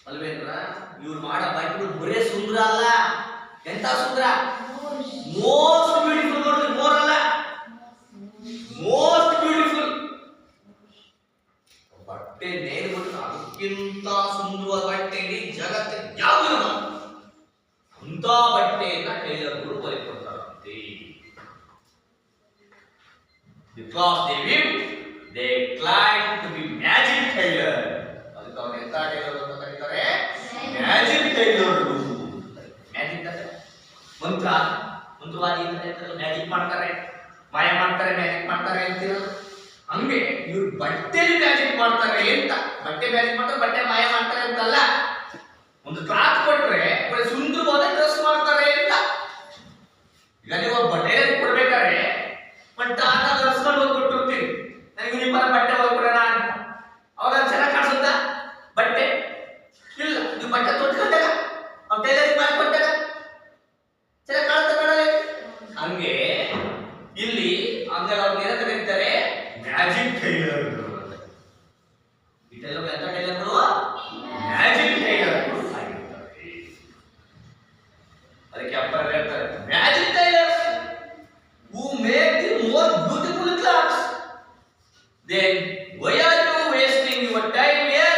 ಅಲ್ವೇನ್ರ? ಇವ್ರು ಮಾಡೋ ಬಟ್ಟೆಗಳು ಬರೇ ಸುಂದರ ಅಲ್ಲ, ಎಂತ ಸುಂದರ, ಮೋಸ್ಟ್ ಬ್ಯೂಟಿಫುಲ್. ನೋಡ್ರಿ, ಮೋರ್ ಅಲ್ಲ, ಮೋಸ್ಟ್ ಬ್ಯೂಟಿಫುಲ್. ಬಟ್ಟೆ ನೇರ್ಬಿಟ್ಟು ಅದಕ್ಕಿಂತ ಸುಂದರವಾದ ಬಟ್ಟೆ ಇಡೀ ಜಗತ್ತಿನ ಯಾವುದು ಅಂತ ಬಟ್ಟೆಯನ್ನ ಟೈಲರ್ಗಳು ಹೊಲಿಕೊಡ್ತಾರಂತೆ. Because they will, they claim to be magic tailor. ಅದಕ್ಕೆ ಅವ್ರು ಎಂತ ಟೈಲರ್ ಅಂತ ಕರೀತಾರೆ? ಮ್ಯಾಜಿಕ್ ಟೈಲರ್ಗಳು. ಮ್ಯಾಜಿಕ್ ಅಂದ್ರೆ ಮಂತ್ರವಾದಿ ಅಂತ ಹೇಳ್ತಾರೆ, ಮ್ಯಾಜಿಕ್ ಮಾಡ್ತಾರೆ, ಮಾಯ ಮಾಡ್ತಾರೆ, ಮ್ಯಾಜಿಕ್ ಮಾಡ್ತಾರೆ ಅಂತಿರೋದು. ಹಂಗೆ ಇವ್ರು ಬಟ್ಟೆಲಿ ಮ್ಯಾಜಿಕ್ ಮಾಡ್ತಾರೆ ಅಂತ. ಬಟ್ಟೆ ಮ್ಯಾಜಿಕ್ ಮಾಡ್ತಾರೆ, ಬಟ್ಟೆ ಮಾಯ ಮಾಡ್ತಾರೆ ಅಂತಲ್ಲ. ಒಂದು ಕ್ಲಾತ್ ಕೊಟ್ರೆ ಸುಂದರವಾದ ಡ್ರೆಸ್ ಮಾಡ್ತಾರೆ ಅಂತ. ಈಗ ನೀವು ಬಟ್ಟೆ ಕೊಡ್ಬೇಕಾದ್ರೆ ಬಟ್ ಡ್ರೆಸ್ಗಳು ಹೋಗ್ಬಿಟ್ಟಿರ್ತೀರಿ, ನನಗೆ ನಿಮ್ಮ ಬಟ್ಟೆ ಹೋಗ್ಬಿಡೋಣ ಅಂತ. ಅವಾಗ ಚೆನ್ನಾಗಿ ಕಾಣಿಸುತ್ತಾ ಬಟ್ಟೆ? ಇಲ್ಲ. ನೀವು ಬಟ್ಟೆ ತೊಟ್ಕೊಂಡಾಗ ಅವ್ನು ಟೈಲರಿಂಗ್ ಮಾಡಿ ಕೊಟ್ಟಾಗ ಚೆನ್ನಾಗಿ ಕಾಣುತ್ತೆ ಬೇಡಲ್ಲ? ಹಂಗೆ ಇಲ್ಲಿ ಹಂಗಾಗಿ ಅವ್ರು ಏನಂತ ಕರೀತಾರೆ? Magic tailor. ಈ ಟೈಲರ್ ಎಂತ ಟೈಲರ್ಗಳು? ಮ್ಯಾಜಿಕ್ ಟೈಲರ್ಗಳು ಆಗಿರ್ತಾರೆ. ಅದಕ್ಕೆ ಅಪ್ಪ ಹೇಳ್ತಾರೆ, magic tailors who make the most beautiful clothes. Then why are you wasting your time here?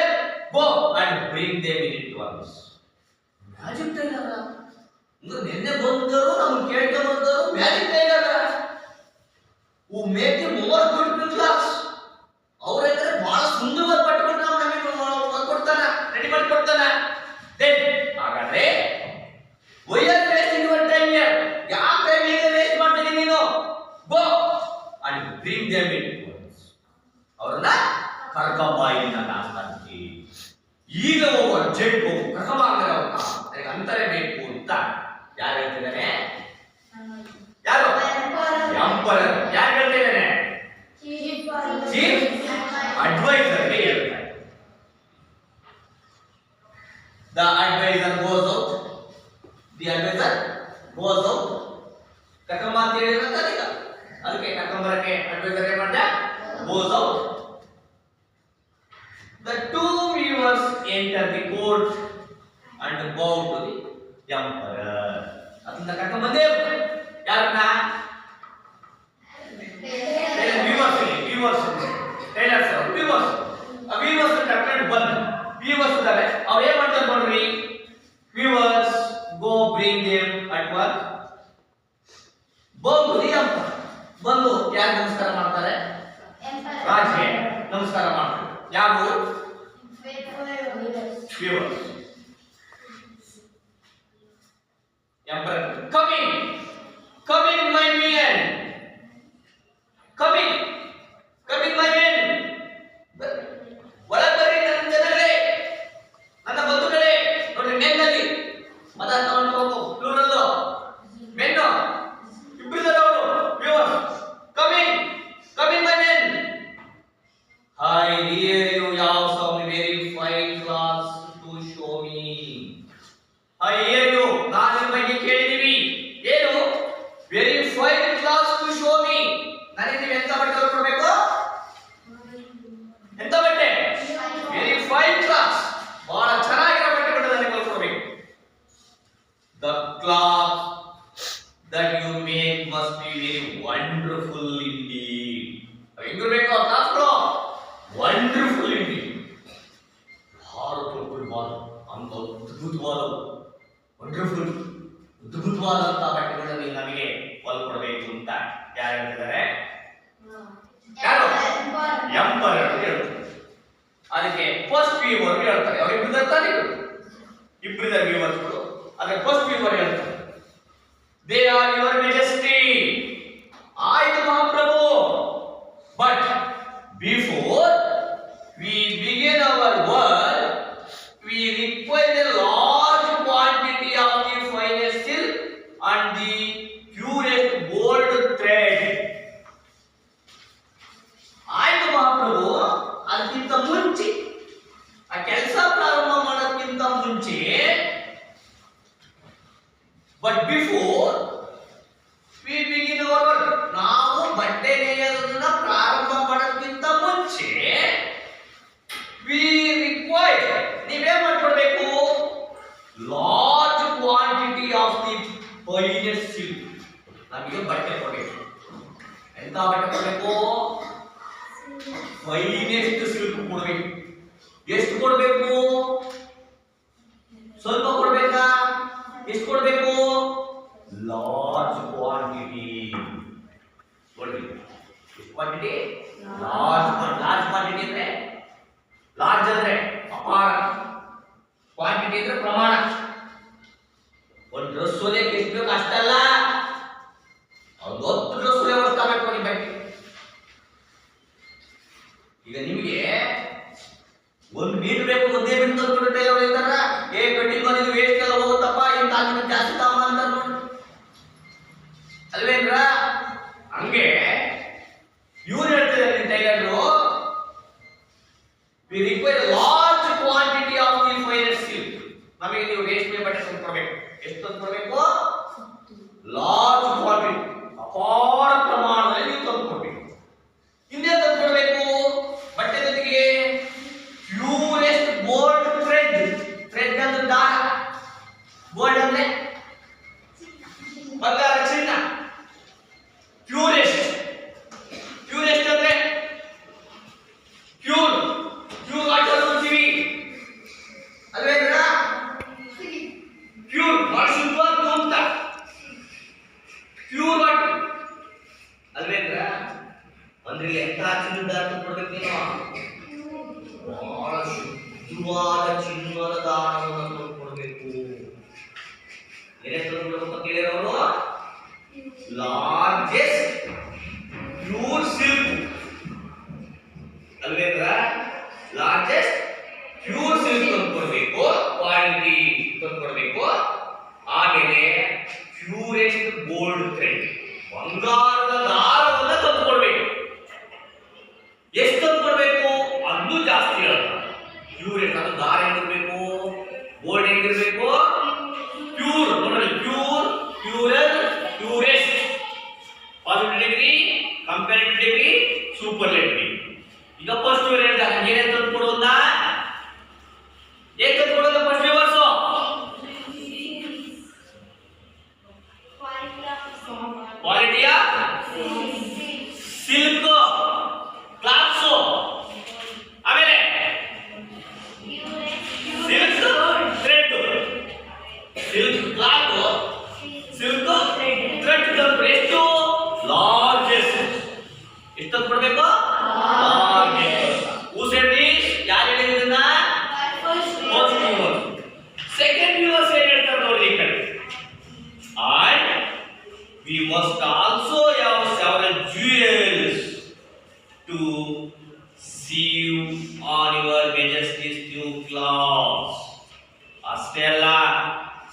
Go and bring them in at once. Magic tailor ಅಂದ್ರೆ ನಿನ್ನೆ ಬಂದರು, ನಮ್ಗೆ ಕೇಳ್ಕೊಂಡು ಬಂದರು. Magic tailor who make the most beautiful clothes. ಅವರೆಂದ್ರೆ ಬಹಳ ಸುಂದರವಾದ ಬಟ್ಟೆಗಳನ್ನ ನಮಗೆ ಕೊಡ್ತಾನೆ, ರೆಡಿ ಮಾಡಿ ಕೊಡ್ತಾನೆ. Then ಹಾಗಾದ್ರೆ why are you wasting your time here? ಯಾವ ಟೈಮ್ ಈಗ ವೇಸ್ಟ್ ಮಾಡ್ತೀನಿ ನೀನು? Go and bring them in at once. ಅವರನ್ನ ಕರ್ಕೊಂಬಾಯಿನ ನಾಸ್ತಾಂತಿ. ಈಗ ಹೋಗೋ ಅರ್ಜೆಂಟ್ ಹೋಗು, ಕರ್ಕೊಂಬಾಗ್ತಾರೆ ಅವ್ರನ್ನ, ನನಗೆ ಅಂತಾರೆ ಬೇಕು ಅಂತ ಯಾರು ಹೇಳ್ತಿದ್ದಾನೆ? ಯಾರು? ಎಂಪರರ್. ಯಾರು ಹೇಳ್ತಾ ಇದ್ದಾನೆ? ಚೀಫ್ ಅಡ್ವೈಸರ್ಗೆ ಹೇಳ್ತಾರೆ. The advisor goes out. The advisor goes out. ಕರ್ಕೊಂಬ ಅಂತ ಹೇಳಿದ್ರೆ ಈಗ ಅದಕ್ಕೆ ಕರ್ಕೊಂಬರಕ್ಕೆ ಅಡ್ವೈಸರ್ ಏನ್ ಮಾಡ್ದ? goes out. The two viewers enter the court and bow to the emperor. ಅದನ್ನ ಕರ್ಕೊಂಬಂದೇ ಯಾರನ್ನ? ವಿವರ್ಸ್ ಕರ್ಕೊಂಡು ಬಂದ. ವಿವರ್ಸ್ ಇದ್ದಾರೆ, ಅವ್ರು ಏನ್ ಮಾಡ್ತಾರೆ ನೋಡ್ರಿ? Viewers go bring them at work. ಬಂದು ಬಂದು ಯಾರು ನಮಸ್ಕಾರ ಮಾಡ್ತಾರೆ? ರಾಜ್ಗೆ ನಮಸ್ಕಾರ ಮಾಡ್ತಾರೆ. ಯಾರು? Viewers. Emperor coming, coming my men, coming, coming my men. ಒಳಗೆ ಬರ್ರಿ ನನ್ನ ಜನರೇ, ನನ್ನ ಬಂಧುಗಳೇ. ನೋಡ್ರಿ, ಮೆನ್ನಲ್ಲಿ ಮದ ತಗೊಂಡು ಹೋಗು, ಪ್ಲೂರಲ್ ಮೆನ್ನು ಇಬ್ಬರಿದ್ದಾರೆ ಅವರು. Weavers coming, coming my men. I hear you have some very fine clothes to show me. I hear you, ನಾನು ನಿಮ್ಮ ಬಗ್ಗೆ ಕೇಳಿದೀವಿ. ಏನು? Very fine clothes to show me. ನನಗೆ ನೀವು ಎಂತ ಬಟ್ಟೆ ಕೊಡಬೇಕು? ಎಂತ ಬಟ್ಟೆ? ವೆರಿ ಫೈನ್ ಕ್ಲಾತ್ಸ್, ಬಹಳ ಚೆನ್ನಾಗಿರೋ ಬಟ್ಟೆಗಳು ನನಗೆ ಕೊಡಬೇಕು. The cloth that you make must be very wonderful indeed. ಹೆಂಗಿರ್ಬೇಕು ಆ ಕ್ಲಾತ್ಗಳು? Wonderful indeed. ಭಾರತವಾದ ಅಂತ ಅದ್ಭುತವಾದ, ವಂಡರ್ಫುಲ್ ಅದ್ಭುತವಾದಂತಹ ಬಟ್ಟೆಗಳನ್ನ ನೀವು ನಮಗೆ ಹೊಲ್ಕೊಡ್ಬೇಕು ಅಂತ ಯಾರು ಹೇಳ್ತಿದ್ದಾರೆ? ಯಾರು? ಎಂಪರರ್ ಹೇಳ್ತಾರೆ. ಅದಕ್ಕೆ ಫಸ್ಟ್ ವ್ಯೂವರ್ ಹೇಳ್ತಾರೆ. ಅವ್ರು ಇಬ್ಬರಿದ್ದಾರೆ, ಇಬ್ಬರಿದ್ದಾರೆ ವ್ಯೂವರ್ಸ್ಗಳು. ಅದಕ್ಕೆ ಫಸ್ಟ್ ವ್ಯೂವರ್ ಹೇಳ್ತಾರೆ, ದೇ ಆರ್ ಯುವರ್ ಮೆಜೆಸ್ಟಿ. ಆಯ್ತು ಮಹಾಪ್ರಭು, but before we begin hour work we require A large quantity of the finest silk and the purest gold thread. ಆಯ್ತು ಮಹಾಪ್ರಭು, ಅದಕ್ಕಿಂತ ಮುಂಚೆ, ಆ ಕೆಲಸ ಪ್ರಾರಂಭ ಮಾಡೋದಕ್ಕಿಂತ ಮುಂಚೆ, but before we begin hour work, ನಾವು ಬಟ್ಟೆ ನೇಯೋದನ್ನ ಪ್ರಾರಂಭ ಮಾಡೋದಕ್ಕಿಂತ ಮುಂಚೆ ವಿ ರಿಕ್ವೈರ್, ನೀವೇನ್ ಮಾಡ್ಕೊಡ್ಬೇಕು? ಮುದ್ದೆ ಬಿಟ್ಟು ತಂದ್ಬಿಟ್ಟು ಟೈಲರ್ ಹೊಲಿತಾರ. ಕಟ್ಟಿಂಗ್ ಬಂದಿದ್ದು ವೇಸ್ಟ್ ಎಲ್ಲ ಹೋಗುತ್ತಪ್ಪ, ಇನ್ ಕಾಲಿನ ಜಾಸ್ತಿ ತಾಮ ಅಂತಾರ ನೋಡಿ, ಅಲ್ವೇನ್ರ? ಹಂಗೆ ಇವ್ರು ಹೇಳ್ತಿದ್ದಾರೆ tailor, we require large quantity of the finer silk. ನಮಗೆ ನೀವು ರೇಷ್ಮೆ ಬಟ್ಟೆ ತಂದ್ಕೊಡ್ಬೇಕು. ಎಷ್ಟು ತಂದ್ಕೊಡ್ಬೇಕು? ಲಾರ್ಜ್ ಕ್ವಾಂಟಿಟಿ, ಅಪಾರ ಪ್ರಮಾಣದಲ್ಲಿ ನೀವು ತಂದ್ಕೊಡ್ಬೇಕು. ಹಿಂದೆ ತಂದ್ಕೊಡ್ಬೇಕು ಬಟ್ಟೆ ಜೊತೆಗೆ ಪ್ಯೂರೆಸ್ಟ್ ಗೋಲ್ಡ್ ಥ್ರೆಡ್. ಥ್ರೆಡ್ ಅಂದ್ರೆ ದಾರ, ಗೋಲ್ಡ್ ಅಂದ್ರೆ ಬಂಗಾರ, ಚಿನ್ನ. ಪ್ಯೂರೆಸ್ಟ್, ಪ್ಯೂರೆಸ್ಟ್ ಅಂದ್ರೆ ಪ್ಯೂರ್, ಪ್ಯೂರ್ ವಾಟರ್ ಅಂತೀವಿ ಅಲ್ವೇಂದ್ರ? ಪ್ಯೂರ್ ಪರಿಶುದ್ಧವಾದ ಅಂತ ಪ್ಯೂರ್ ವಾಟರ್ ಅಲ್ವೇಂದ್ರ? ಅಂದ್ರೆ ಎಂತ ಚಿನ್ನದ ಕೊಡ್ಬೇಕು ನೀನು? ಬಹಳ ಶುದ್ಧವಾದ ಚಿನ್ನದ ದಾರವನ್ನು ಕೊಡಬೇಕು. ಏನೇ ತಂದ್ಕೊಡ್ಬೇಕು ಅಂತ ಹೇಳಿರೋರು? ಲಾರ್ಜೆಸ್ಟ್ ಪ್ಯೂರ್ ಸಿಲ್ಕ್ ಅಲ್ವೇಂದ್ರ? ಲಾರ್ಜೆಸ್ಟ್ ಪ್ಯೂರ್ ಸಿಲ್ಕ್ ತಂದ್ಕೊಡ್ಬೇಕು, ಕ್ವಾಲಿಟಿ ತಂದ್ಕೊಡ್ಬೇಕು. ಆಮೇಲೆ ಪ್ಯೂರೆಸ್ಟ್ ಗೋಲ್ಡ್ ಥ್ರೆಡ್, ಬಂಗಾರದ ದಾರವನ್ನ ತಂದ್ಕೊಡ್ಬೇಕು. ಎಷ್ಟು ತಂದ್ಕೊಡ್ಬೇಕು? ಅದು ಜಾಸ್ತಿ ಹೇಳ್ತಾರೆ. ಪ್ಯೂರೆಸ್ಟ್ ಅದು ದಾರ ಹೆಂಗಿರ್ಬೇಕು, ಗೋಲ್ಡ್ ಹೆಂಗಿರ್ಬೇಕು? ಪ್ಯೂರ್ ನೋಡಿ, pure, purer, purest, positive degree, comparative degree, superlative degree. ಈಗ ಫಸ್ಟ್ ಇವರು ಹೇಳ್ತಾರೆ ಏನೇ ತಂದ್ಕೊಡೋದ, ಏನ್ ತಂದ್ಕೊಡೋದ? ಫಸ್ಟ್ ವ್ಯೂವರ್ಸ್ ಕ್ವಾಲಿಟಿಯ ಸಿಲ್ಕ್ ಕ್ಲಾತ್ಸ್, ಆಮೇಲೆ silk thread, silk cloth, silk thread ತಂದ್ಕೊಡಿ. ಎಷ್ಟು? ಲಾರ್ಜೆಸ್ಟ್. ಎಷ್ಟು ತಂದ್ಕೊಡ್ಬೇಕು? ಲಾರ್ಜೆಸ್ಟ್. Who said this? ಯಾರು ಹೇಳಿದ್ರನ್ನ? First weaver. ಸೆಕೆಂಡ್ ವ್ಯೂವರ್ಸ್ ಏನ್ ಹೇಳ್ತಾರೆ ನೋಡಿ ಈ ಕಡೆ. And we must also have several jewels to save on your majesty's new class. ಅಷ್ಟೇ ಅಲ್ಲ,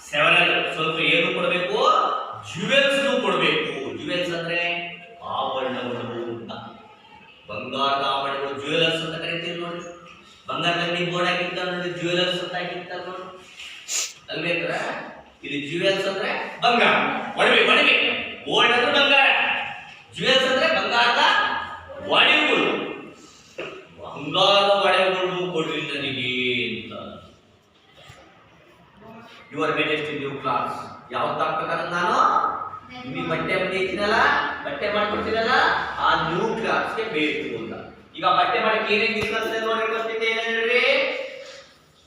ಸೆವೆರಲ್ ಸ್ವಲ್ಪ ಏನು ಕೊಡಬೇಕು? ಜ್ಯುವೆಲ್ಸ್ ಕೊಡಬೇಕು. ಜ್ಯುವೆಲ್ಸ್ ಅಂದ್ರೆ ಆಭರಣಗಳು ಅಂತ. ಬಂಗಾರದ ಆಭರಣಗಳು ಜ್ಯುವೆಲರ್ಸ್ ಅಂತ ಕರಿತೀವಿ ನೋಡಿ. ಬಂಗಾರದಲ್ಲಿ ಬೋರ್ಡ್ ಹಾಕಿರ್ತಾರೆ ನೋಡಿ, ಜ್ಯುವೆಲರ್ಸ್ ಅಂತ ಹಾಕಿರ್ತಾರೆ ನೋಡಿ ಅಲ್ವೇಂದ್ರ? ಇಲ್ಲಿ ಜ್ಯುವೆಲ್ಸ್ ಅಂದ್ರೆ ಬಂಗಾರ, ಒಡವೆ, ಒಡವೆ. ಗೋಲ್ಡ್ ಅಂದ್ರೆ ಬಂಗಾರ, ಜ್ಯುವೆಲ್ಸ್ ಅಂದ್ರೆ ಬಂಗಾರದ ಒಡವೆಗಳು. ಬಂಗಾರದ ಒಡವೆಗಳು ಕೊಡ್ರಿ ನನಗೆ ಅಂತ. Your majesty new clothes. ಯಾವ್ದು ತಪ್ಪಬೇಕಾದ್ರೆ ನಾನು ನಿಮಗೆ ಬಟ್ಟೆ ಬಂದಿದ್ದೀನಲ್ಲ, ಬಟ್ಟೆ ಮಾಡ್ಕೊಡ್ತೀನಲ್ಲ, ಆ ನ್ಯೂ ಕ್ಲಾಸ್ಗೆ ಬೇಕು ಅಂತ. ಈಗ ಬಟ್ಟೆ ಮಾಡಕ್ಕೆ ಏನೇನು ಡಿಫ್ರೆನ್ಸ್ ನೋಡಿ ಬರ್ತಿದ್ದೆ ಏನೇನ್ರಿ?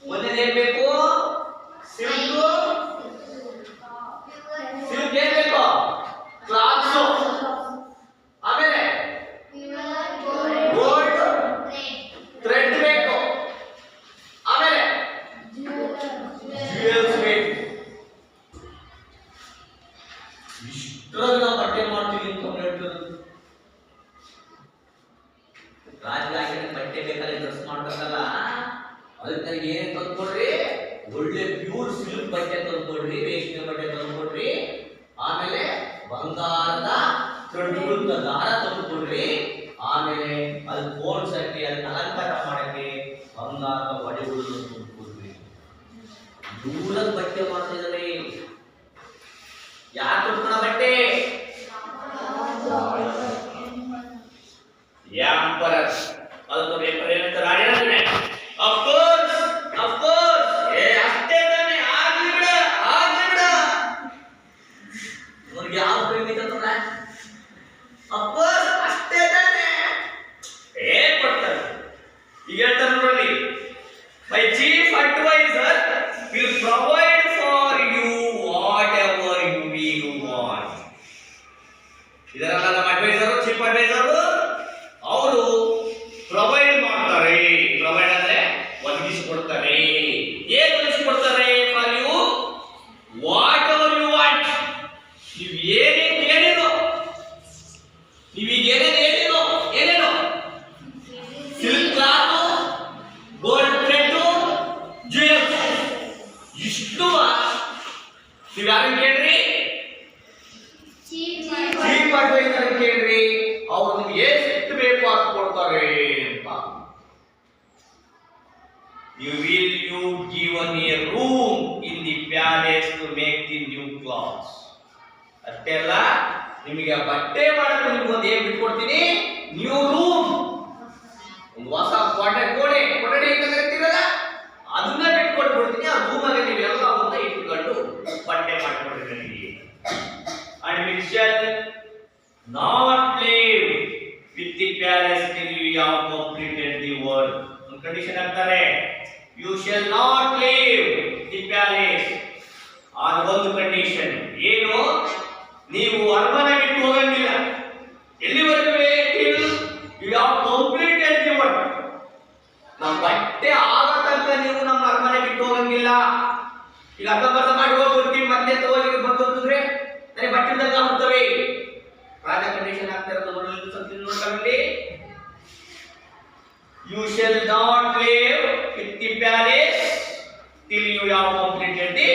ಒಂದೇದು ಏನ್ ಬೇಕು? ಸಿಲ್ಕ್, ಸಿಲ್ಕ್ ಏನ್ ಬೇಕು? ಕ್ಲಾತ್ಸ್. ಆಮೇಲೆ ಗೋಲ್ಡ್ ಥ್ರೆಡ್ ಬೇಕು. ಆಮೇಲೆ ಜ್ಯುವೆಲ್ಸ್ ಬೇಕು. ಇಷ್ಟರಲ್ಲಿ ನಾವು ಬಟ್ಟೆ ಮಾಡ್ತೀವಿ ಅಂತ ಹೇಳ್ತಾರೆ. ರಾಜಕಾಗಿ ಬಟ್ಟೆ ಬೇಕಾದ್ರೆ ಡ್ರೆಸ್ ಮಾಡ್ಬೇಕಲ್ಲ, ಅದಕ್ಕೆ ಏನೇ ತಂದ್ಕೊಡ್ರಿ? ಒಳ್ಳೆ ಪ್ಯೂರ್ ಸಿಲ್ಕ್ ಬಟ್ಟೆ ತಂದ್ಕೊಡ್ರಿ, ರೇಷ್ಮೆ ಬಟ್ಟೆ ತಂದ್ಕೊಡ್ರಿ. ಆಮೇಲೆ ಬಂಗಾರದ ಥ್ರೆಡ್ಗಳ ದಾರ ತಂದ್ಕೊಡ್ರಿ. ಆಮೇಲೆ ಅದು ಬೋನ್ಸ್ ಹಾಕಿ ಅದನ್ನ ಅಲಂಕಾರ ಮಾಡಕ್ಕೆ ಬಂಗಾರದ ಒಡವೆಗಳನ್ನು ತಂದ್ಕೊಡ್ರಿ. ದೂರದ ಬಟ್ಟೆ ಮಾಡ್ತಿದ್ದಾರೆ. ಯಾರು ತಂದ್ಕೊಡ ಬಟ್ಟೆ? ಎಂಪರರ್. ಅದು ಏನಂತಾರೆ? ರಾಜನೇ. Of course, of course. ಅಷ್ಟೇ ತಾನೆ, ಆಗ್ಲಿ ಬಿಡ, ಆಗ್ಲಿ ಬಿಡ. ಅವ್ರಿಗೆ ಯಾವ ಪ್ರೇಮಿ ತಂದ್ರ? ಆಫ್ ಕೋರ್ಸ್ ಅಷ್ಟೇ ತಾನೆ. ಕೊಡ್ತಾರೆ. ಈಗ ಹೇಳ್ತಾರೆ ನೋಡಿ, my chief adviser will provide for you whatever you will want. ಇದರಲ್ಲ ನಮ್ಮ ಅಡ್ವೈಸರ್, ಚೀಫ್ ಅಡ್ವೈಸರ್, ಅವರು ಪ್ರೊವೈಡ್ ಮಾಡ್ತಾರೆ. ಪ್ರೊವೈಡ್ ಅಂದ್ರೆ ಒದಗಿಸಿಕೊಡ್ತಾರೆ. ಏನು ಒದಗಿಸಿಕೊಡ್ತಾರೆ? For you whatever you want. ನೀವು ಏನೇನು ಕೇಳಿರೋ, ನೀವೀಗ ಏನೇನು ಹೇಳಿರೋ, ಏನೇನು ಸಿಲ್ಕ್ ಕ್ಲಾತ್, ಗೋಲ್ಡ್ ಥ್ರೆಡ್, ನೀವು ಯಾರನ್ನ ಕೇಳ್ರಿ? ಚೀಫ್ ಅಡ್ವೈಸರ್ ಕೇಳ್ರಿ, ಅವ್ರು ನಿಮ್ಗೆ ಎಷ್ಟು ಬೇಕು ಅದು ಕೊಡ್ತಾರೆ ಅಂತ. You given a room in the palace to make the new clothes. ಅಷ್ಟೇ ಅಲ್ಲ, ನಿಮಗೆ ಬಟ್ಟೆ ಮಾಡಕ್ಕೆ ನಿಮ್ಗೊಂದು ಏನ್ ಬಿಟ್ಕೊಡ್ತೀನಿ, ನ್ಯೂ ರೂಮ್, ಒಂದು ಹೊಸ ಕೊಠಡಿ ಅಂತ ಕರಿತೀರಲ್ಲ, ಅದನ್ನ ಬಿಟ್ಕೊಟ್ಬಿಡ್ತೀನಿ. ಆ ರೂಮಾಗೆ ನೀವೆಲ್ಲ ಒಂದ ಇಟ್ಕೊಂಡು ಬಟ್ಟೆ ಮಾಡ್ಕೊಡ್ರಿ ನನಗೆ. And we shall not live with the palace till you have completed the work. ಒಂದು ಕಂಡೀಷನ್ ಹಾಕ್ತಾರೆ, you shall not live the palace. ಆದ ಒಂದು ಕಂಡೀಷನ್ ಏನು, ನೀವು ಅರಮನೆ ಬಿಟ್ಟು ಹೋಗಂಗಿಲ್ಲ. ಎಲ್ಲಿವರೆಗೂ? till you have completed the work. ನಮ್ಮ ಬಟ್ಟೆ ಆಗ ತನಕ ನೀವು ನಮ್ಮ ಅರಮನೆ ಬಿಟ್ಟು ಹೋಗಂಗಿಲ್ಲ. ಈಗ ಅರ್ಧಂಬರ್ಧ ಮಾಡಿ ಹೋಗ್ಬಿಡ್ತೀವಿ, ಮತ್ತೆ ತಗೋಗಿ ಬಂದ್ರೆ ನನಗೆ ಬಟ್ಟೆ ತನಕ ಹೋಗ್ತವೆ. ರಾಜ ಕಂಡೀಷನ್ ಆಗ್ತಾ ಇರೋದು ನೋಡ್ಕೊಳ್ಳಿ. You shall not live with the palace till you have completed the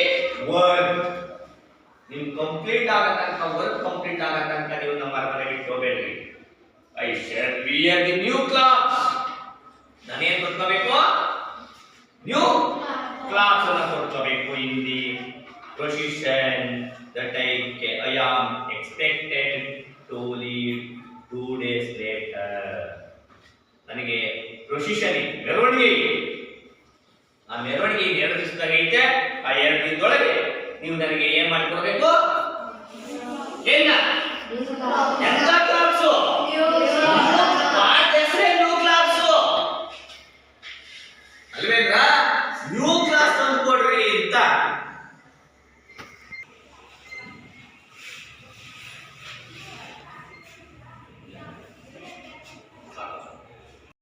work. ನಿಮ್ ಕಂಪ್ಲೀಟ್ ಆಗ ತನಕ, ವರ್ಕ್ ಕಂಪ್ಲೀಟ್ ಆಗ ತನಕ ನೀವು ನಮ್ಮ ಅರಮನೆ ಬಿಟ್ಟು ಹೋಗಬೇಡ್ರಿ. I shall wear the new clothes. ನಾನೇನ್ ಕೊಡ್ಕೋಬೇಕು? ನ್ಯೂ ಕ್ಲಾತ್ಸ್ ಅನ್ನು ಕೊಡ್ಕೋಬೇಕು. in the procession that I am expected to leave 2 days later. ನನಗೆ ಪ್ರೊಸಿಷನ್ ಮೆರವಣಿಗೆ, ಆ ಮೆರವಣಿಗೆ 2 ದಿವಸದಾಗ ಐತೆ. ಆ 2 ದಿನದೊಳಗೆ ನೀವು ನನಗೆ ಏನ್ ಮಾಡಿಕೊಡ್ಬೇಕು?